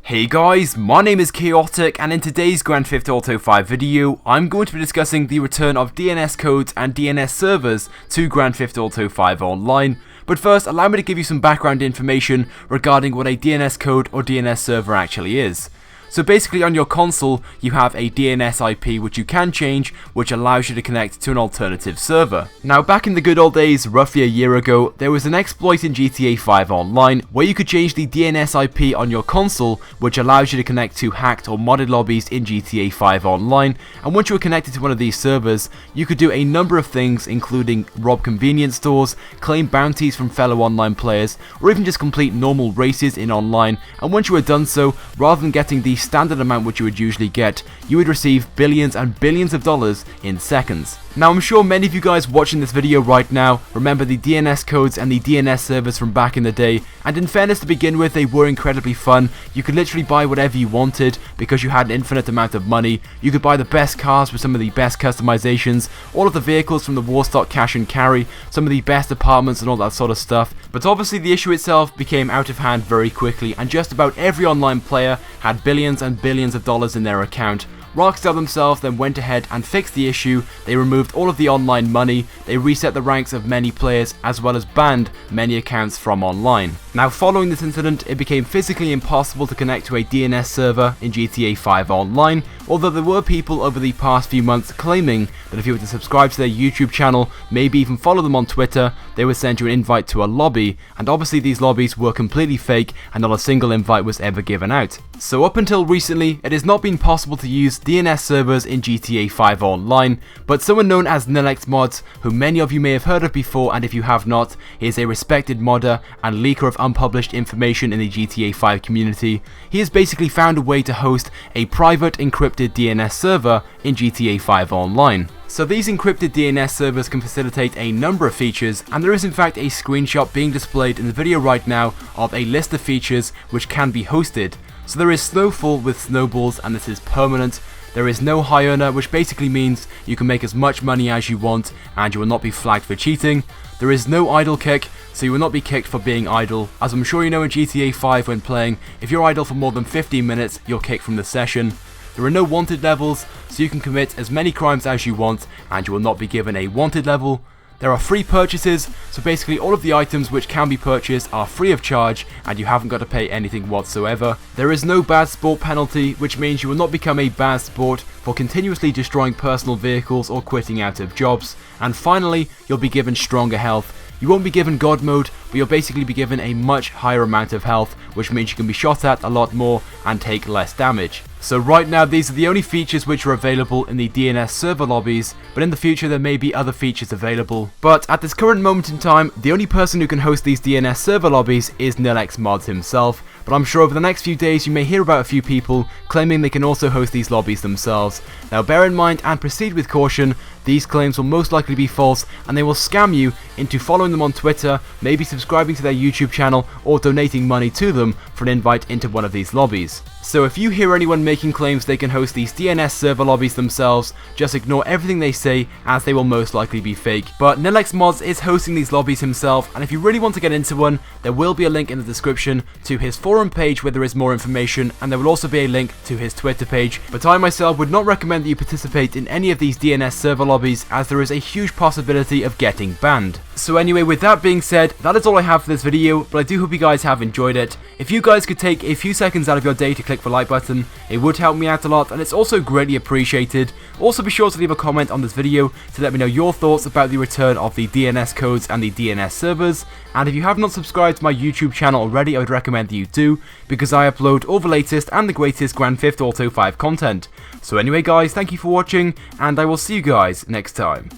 Hey guys, my name is Chaotic, and in today's Grand Theft Auto 5 video, I'm going to be discussing the return of DNS codes and DNS servers to Grand Theft Auto 5 Online. But first, allow me to give you some background information regarding what a DNS code or DNS server actually is. So basically on your console, you have a DNS IP which you can change, which allows you to connect to an alternative server. Now back in the good old days, roughly a year ago, there was an exploit in GTA 5 Online where you could change the DNS IP on your console, which allows you to connect to hacked or modded lobbies in GTA 5 Online, and once you were connected to one of these servers, you could do a number of things including rob convenience stores, claim bounties from fellow online players, or even just complete normal races in online, and once you were done so, rather than getting the standard amount which you would usually get, you would receive billions and billions of dollars in seconds. Now I'm sure many of you guys watching this video right now remember the DNS codes and the DNS servers from back in the day, and in fairness to begin with, they were incredibly fun. You could literally buy whatever you wanted because you had an infinite amount of money. You could buy the best cars with some of the best customizations, all of the vehicles from the Warstock cash and carry, some of the best apartments and all that sort of stuff. But obviously the issue itself became out of hand very quickly, and just about every online player had billions and billions of dollars in their account. Rockstar themselves then went ahead and fixed the issue. They removed all of the online money, they reset the ranks of many players, as well as banned many accounts from online. Now following this incident, it became physically impossible to connect to a DNS server in GTA 5 Online, although there were people over the past few months claiming that if you were to subscribe to their YouTube channel, maybe even follow them on Twitter, they would send you an invite to a lobby, and obviously these lobbies were completely fake and not a single invite was ever given out. So up until recently, it has not been possible to use DNS servers in GTA 5 Online, but someone known as NLXMods, who many of you may have heard of before, and if you have not, he is a respected modder and leaker of unpublished information in the GTA 5 community. He has basically found a way to host a private encrypted DNS server in GTA 5 Online. So these encrypted DNS servers can facilitate a number of features, and there is in fact a screenshot being displayed in the video right now of a list of features which can be hosted. So there is snowfall with snowballs, and this is permanent. There is no high earner, which basically means you can make as much money as you want and you will not be flagged for cheating. There is no idle kick, so you will not be kicked for being idle. As I'm sure you know in GTA 5 when playing, if you're idle for more than 15 minutes, you're kicked from the session. There are no wanted levels, so you can commit as many crimes as you want and you will not be given a wanted level. There are free purchases, so basically all of the items which can be purchased are free of charge and you haven't got to pay anything whatsoever. There is no bad sport penalty, which means you will not become a bad sport for continuously destroying personal vehicles or quitting out of jobs. And finally, you'll be given stronger health. You won't be given God mode, but you'll basically be given a much higher amount of health, which means you can be shot at a lot more and take less damage. So right now these are the only features which are available in the DNS server lobbies, but in the future there may be other features available. But at this current moment in time, the only person who can host these DNS server lobbies is NLXMods himself, but I'm sure over the next few days you may hear about a few people claiming they can also host these lobbies themselves. Now bear in mind and proceed with caution, these claims will most likely be false and they will scam you into following them on Twitter, maybe subscribing to their YouTube channel or donating money to them for an invite into one of these lobbies. So if you hear anyone making claims they can host these DNS server lobbies themselves, just ignore everything they say as they will most likely be fake. But NLXMods is hosting these lobbies himself, and if you really want to get into one, there will be a link in the description to his forum page where there is more information, and there will also be a link to his Twitter page. But I myself would not recommend that you participate in any of these DNS server lobbies as there is a huge possibility of getting banned. So anyway, with that being said, that is all I have for this video, but I do hope you guys have enjoyed it. If you guys could take a few seconds out of your day to click the like button, it would help me out a lot and it's also greatly appreciated. Also be sure to leave a comment on this video to let me know your thoughts about the return of the DNS codes and the DNS servers. And if you have not subscribed to my YouTube channel already, I would recommend that you do, because I upload all the latest and the greatest Grand Theft Auto 5 content. So anyway guys, thank you for watching, and I will see you guys next time.